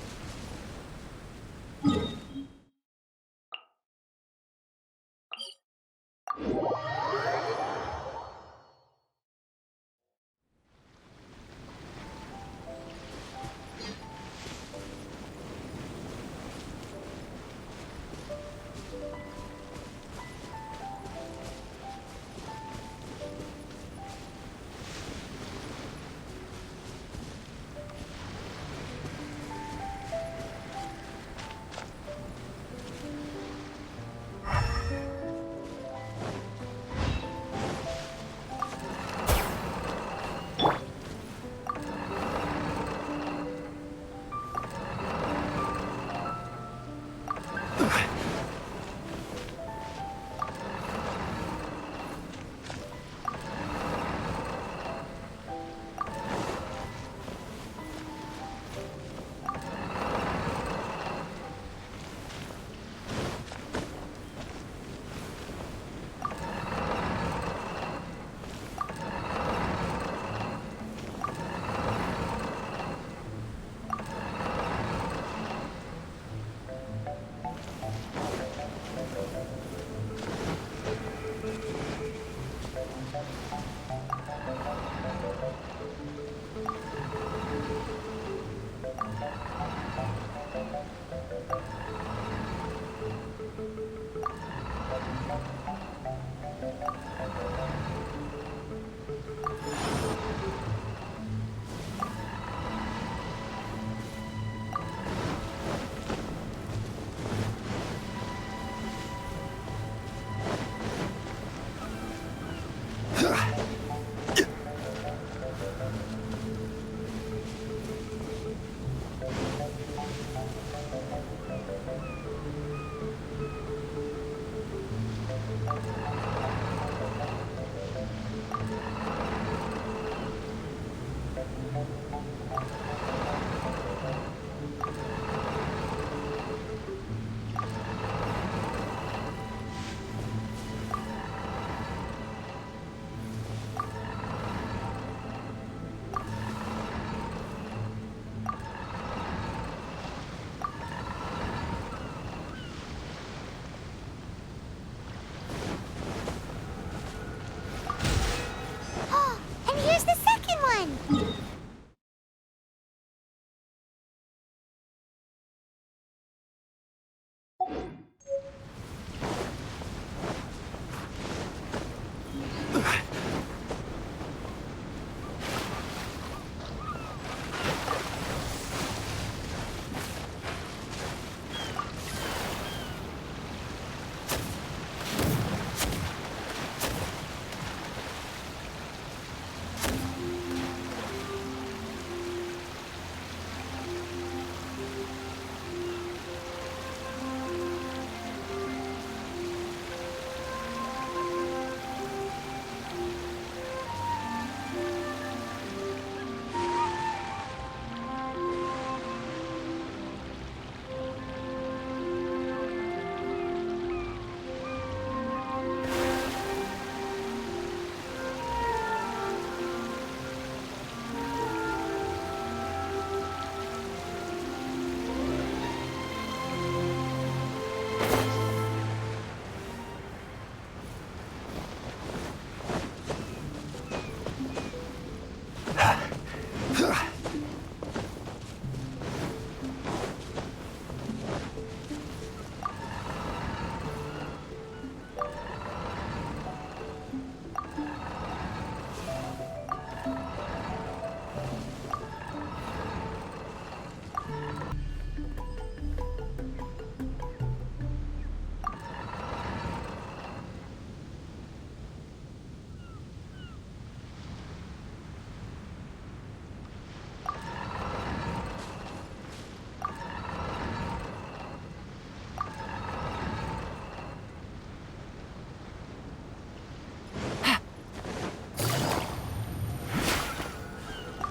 And here's the second one!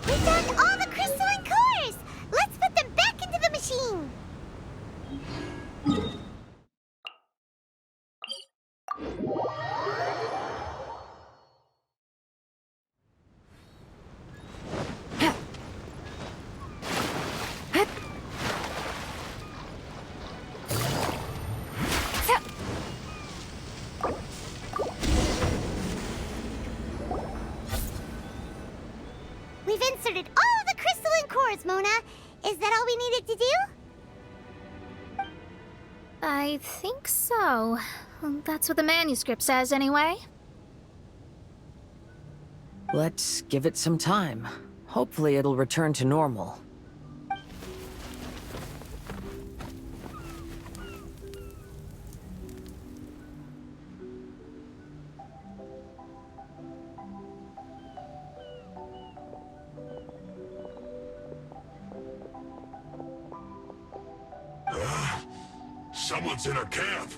We found all the crystalline cores! Let's put them back into the machine! We've inserted all the crystalline cores, Mona. Is that all we needed to do? I think so. That's what the manuscript says, anyway. Let's give it some time. Hopefully it'll return to normal. Someone's in our camp.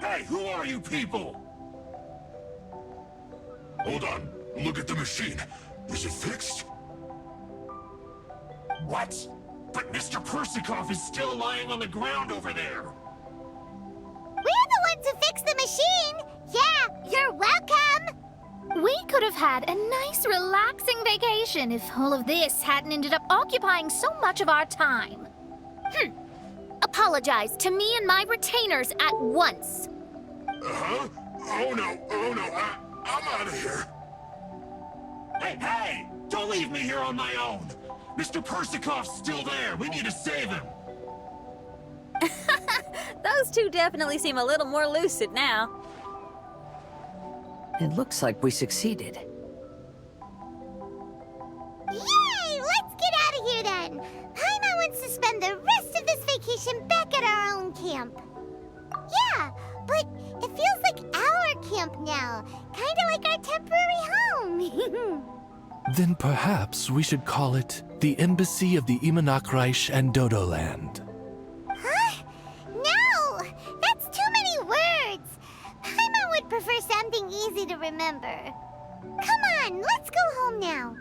Hey, who are you people? Hold on. Look at the machine. Is it fixed? What? But Mr. Persikov is still lying on the ground over there. We're the ones who fixed the machine! Yeah, you're welcome! We could have had a nice, relaxing vacation if all of this hadn't ended up occupying so much of our time. Apologize to me and my retainers at once. Uh-huh? Oh no, I'm out of here. Hey! Don't leave me here on my own! Mr. Persikov's still there! We need to save him! Those two definitely seem a little more lucid now. It looks like we succeeded. Yay! Let's get out of here then! Paimon wants to spend the rest of this vacation back at our own camp. Yeah, but it feels like our camp now. Kinda like our temporary home. Then perhaps we should call it the Embassy of the Imanakreich and Dodoland. Huh? No! That's too many words! Paimon would prefer something easy to remember. Come on, let's go home now.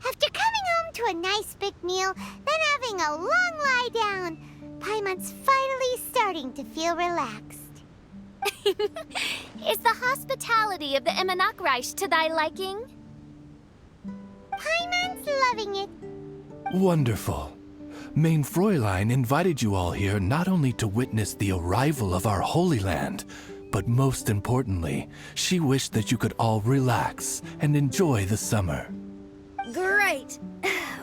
After coming home to a nice big meal, then having a long lie down, Paimon's finally starting to feel relaxed. Is the hospitality of the Imanakreich to thy liking? Paimon's loving it. Wonderful. Main Fräulein invited you all here not only to witness the arrival of our Holy Land, but most importantly, she wished that you could all relax and enjoy the summer. Great.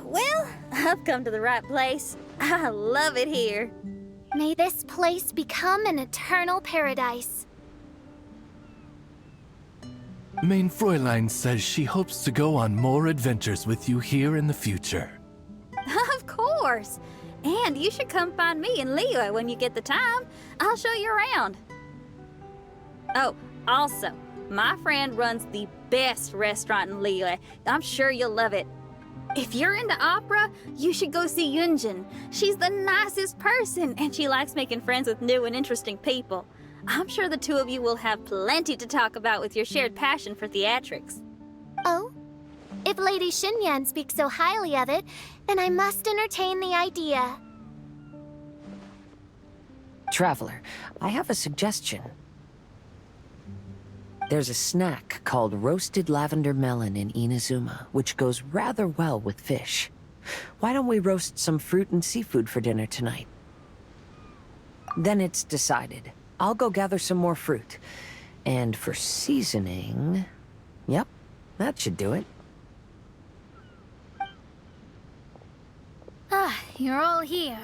Well, I've come to the right place. I love it here. May this place become an eternal paradise. Main Fräulein says she hopes to go on more adventures with you here in the future. Of course. And you should come find me and Leo when you get the time. I'll show you around. Oh, also, my friend runs the best restaurant in Liyue. I'm sure you'll love it. If you're into opera, you should go see Yunjin. She's the nicest person, and she likes making friends with new and interesting people. I'm sure the two of you will have plenty to talk about with your shared passion for theatrics. Oh? If Lady Xinyan speaks so highly of it, then I must entertain the idea. Traveler, I have a suggestion. There's a snack called roasted lavender melon in Inazuma, which goes rather well with fish. Why don't we roast some fruit and seafood for dinner tonight? Then it's decided. I'll go gather some more fruit. And for seasoning... Yep, that should do it. Ah, you're all here.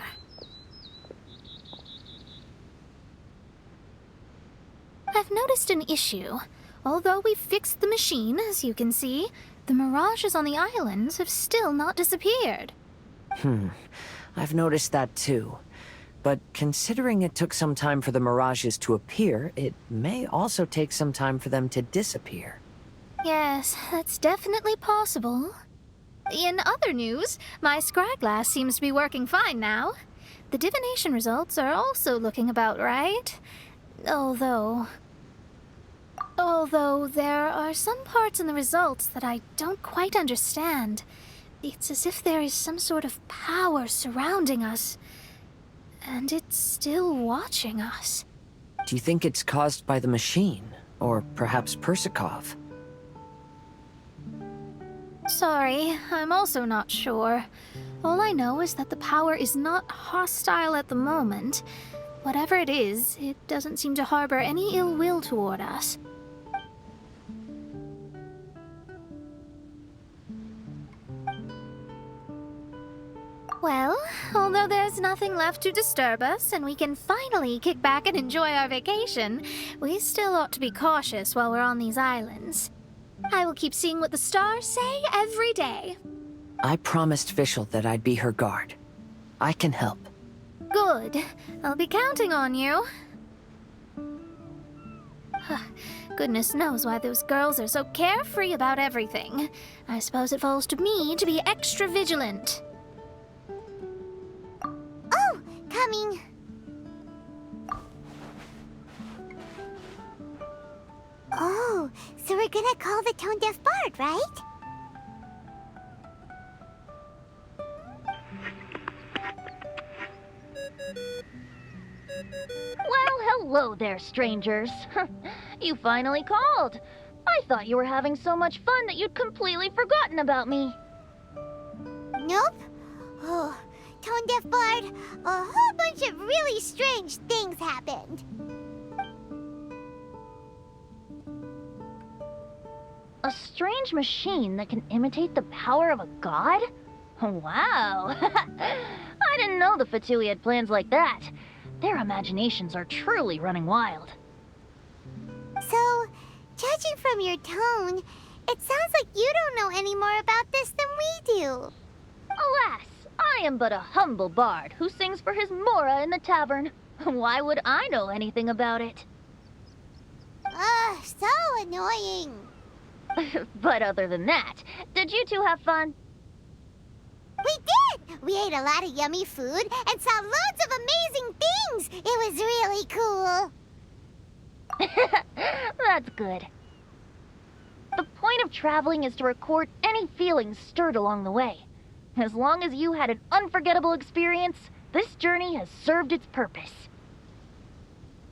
I've noticed an issue. Although we've fixed the machine, as you can see, the mirages on the islands have still not disappeared. I've noticed that too. But considering it took some time for the mirages to appear, it may also take some time for them to disappear. Yes, that's definitely possible. In other news, my scryglass seems to be working fine now. The divination results are also looking about right. Although there are some parts in the results that I don't quite understand. It's as if there is some sort of power surrounding us, and it's still watching us. Do you think it's caused by the machine? Or perhaps Persikov? Sorry, I'm also not sure. All I know is that the power is not hostile at the moment. Whatever it is, it doesn't seem to harbor any ill will toward us. Well, although there's nothing left to disturb us and we can finally kick back and enjoy our vacation, we still ought to be cautious while we're on these islands. I will keep seeing what the stars say every day. I promised Fischl that I'd be her guard. I can help. Good. I'll be counting on you. Goodness knows why those girls are so carefree about everything. I suppose it falls to me to be extra vigilant. Oh, coming. Oh, so we're gonna call the tone-deaf bard, right? Well, hello there, strangers. You finally called. I thought you were having so much fun that you'd completely forgotten about me. Nope. Oh, tone-deaf bard, a whole bunch of really strange things happened. A strange machine that can imitate the power of a god? Wow. I didn't know the Fatui had plans like that. Their imaginations are truly running wild. So, judging from your tone, it sounds like you don't know any more about this than we do. Alas, I am but a humble bard who sings for his Mora in the tavern. Why would I know anything about it? Ugh, so annoying. But other than that, did you two have fun? We did! We ate a lot of yummy food and saw loads of amazing things! It was really cool! That's good. The point of traveling is to record any feelings stirred along the way. As long as you had an unforgettable experience, this journey has served its purpose.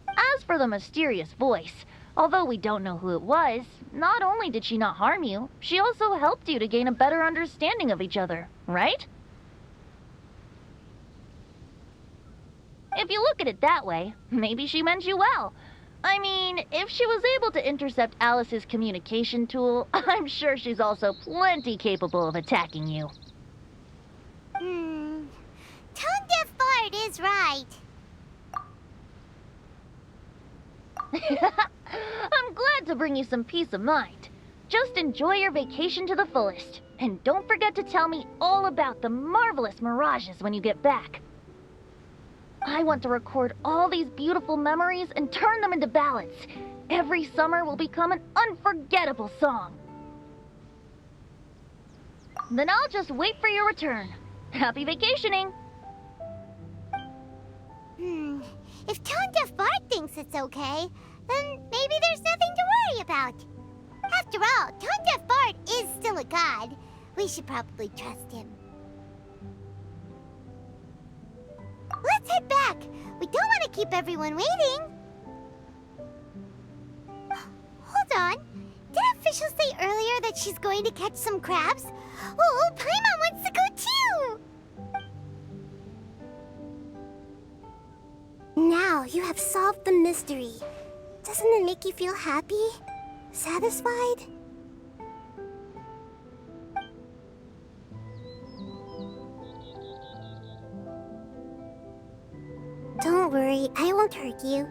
As for the mysterious voice, although we don't know who it was, not only did she not harm you, she also helped you to gain a better understanding of each other, right? If you look at it that way, maybe she meant you well. I mean, if she was able to intercept Alice's communication tool, I'm sure she's also plenty capable of attacking you. Tone-deaf bard is right. I'm glad to bring you some peace of mind. Just enjoy your vacation to the fullest. And don't forget to tell me all about the marvelous mirages when you get back. I want to record all these beautiful memories and turn them into ballads. Every summer will become an unforgettable song. Then I'll just wait for your return. Happy vacationing! If tone-deaf bard thinks it's okay, then maybe there's nothing to worry about. After all, tone-deaf bard is still a god. We should probably trust him. Let's head back. We don't want to keep everyone waiting. Hold on. Didn't Fischl say earlier that she's going to catch some crabs? Oh, Paimon wants to go too! Now you have solved the mystery. Doesn't it make you feel happy? Satisfied? Don't worry, I won't hurt you.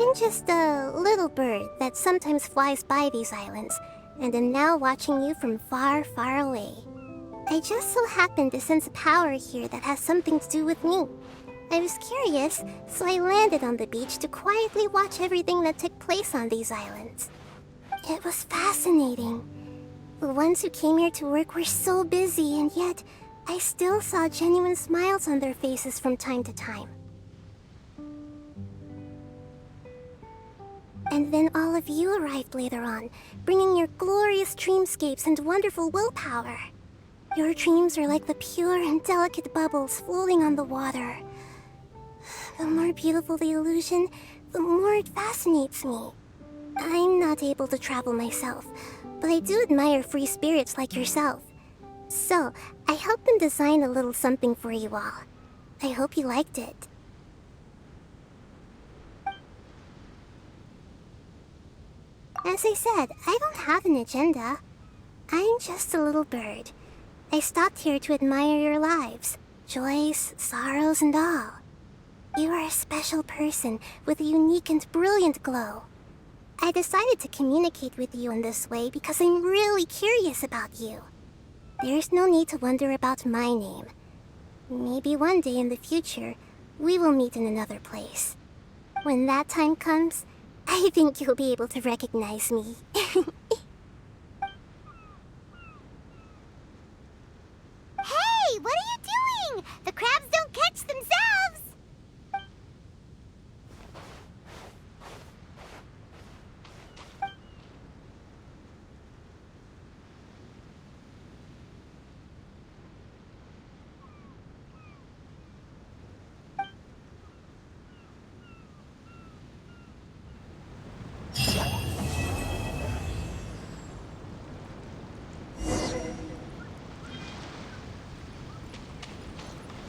I'm just a little bird that sometimes flies by these islands, and am now watching you from far, far away. I just so happened to sense a power here that has something to do with me. I was curious, so I landed on the beach to quietly watch everything that took place on these islands. It was fascinating. The ones who came here to work were so busy, and yet I still saw genuine smiles on their faces from time to time. And then all of you arrived later on, bringing your glorious dreamscapes and wonderful willpower. Your dreams are like the pure and delicate bubbles floating on the water. The more beautiful the illusion, the more it fascinates me. I'm not able to travel myself, but I do admire free spirits like yourself. So, I helped them design a little something for you all. I hope you liked it. As I said, I don't have an agenda. I'm just a little bird. I stopped here to admire your lives, joys, sorrows, and all. You are a special person with a unique and brilliant glow. I decided to communicate with you in this way because I'm really curious about you. There's no need to wonder about my name. Maybe one day in the future, we will meet in another place. When that time comes, I think you'll be able to recognize me.